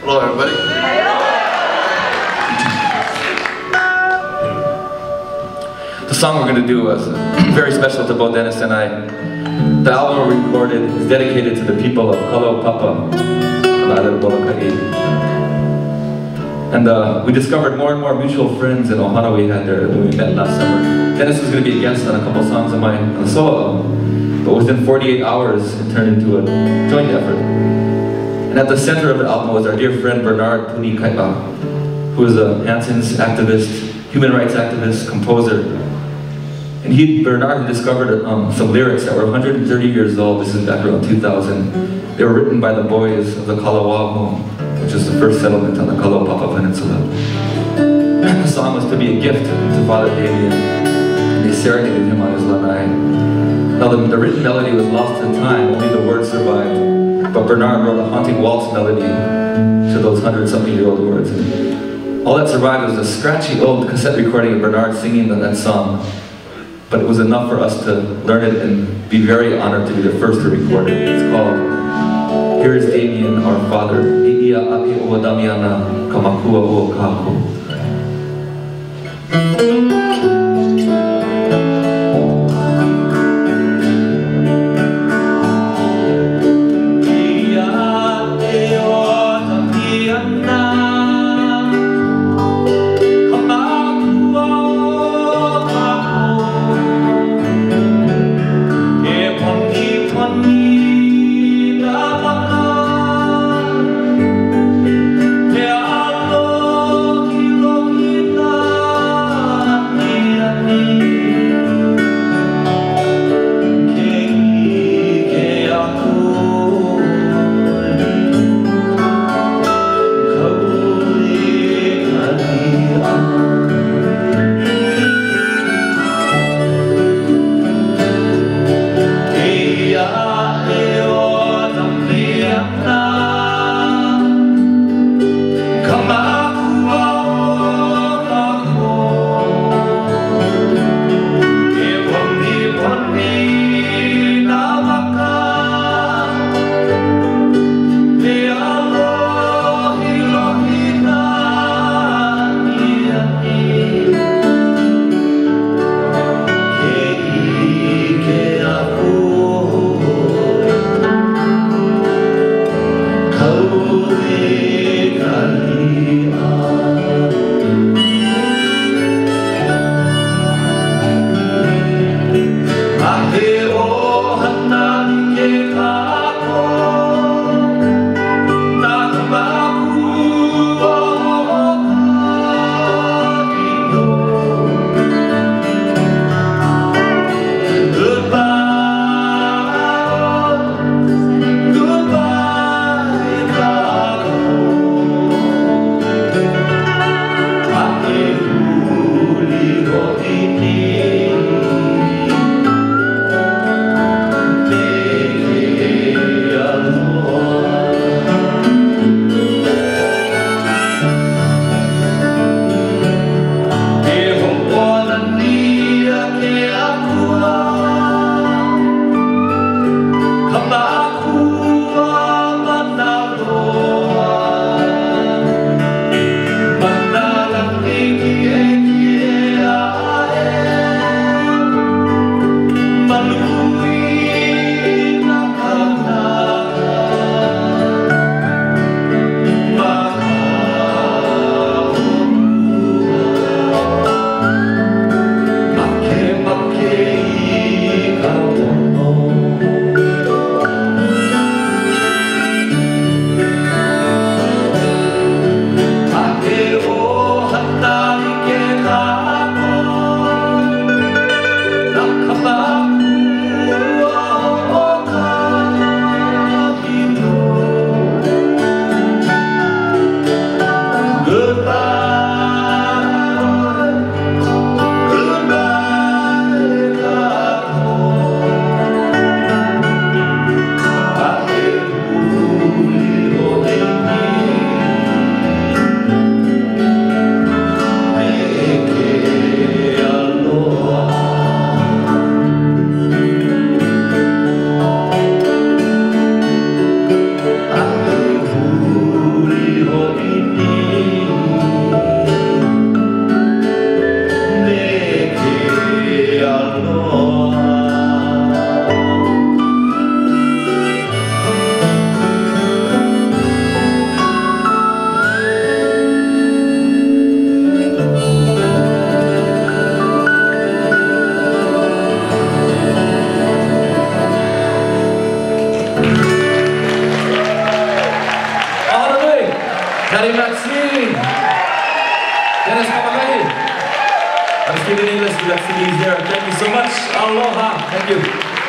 Hello, everybody. The song we're going to do is very special to both Dennis and I. The album we recorded is dedicated to the people of Kalaupapa, on the island of Molokai. And we discovered more and more mutual friends in Ohana we had there when we met last summer. Dennis was going to be a guest on a couple songs on my solo album, but within 48 hours it turned into a joint effort. And at the center of the album was our dear friend Bernard Puni Kaipa, who is a Hanson's activist, human rights activist, composer. And Bernard had discovered some lyrics that were 130 years old. This is back around 2000. They were written by the boys of the Kalawao, which is the first settlement on the Kalaupapa Peninsula. The song was to be a gift to Father Damien, and they serenaded him on his lanai. Now the written melody was lost to time, only the words survived. But Bernard wrote a haunting waltz melody to those 100-something-year-old words. And all that survived was a scratchy old cassette recording of Bernard singing that song. But it was enough for us to learn it and be very honored to be the first to record it. It's called Here is Damien, Our Father. I'ia ake o Damiana kamakua o kako. Patty Maxine! Dennis Kamakahi! I'm speaking English, we got CDs there. Thank you so much. Aloha! Thank you.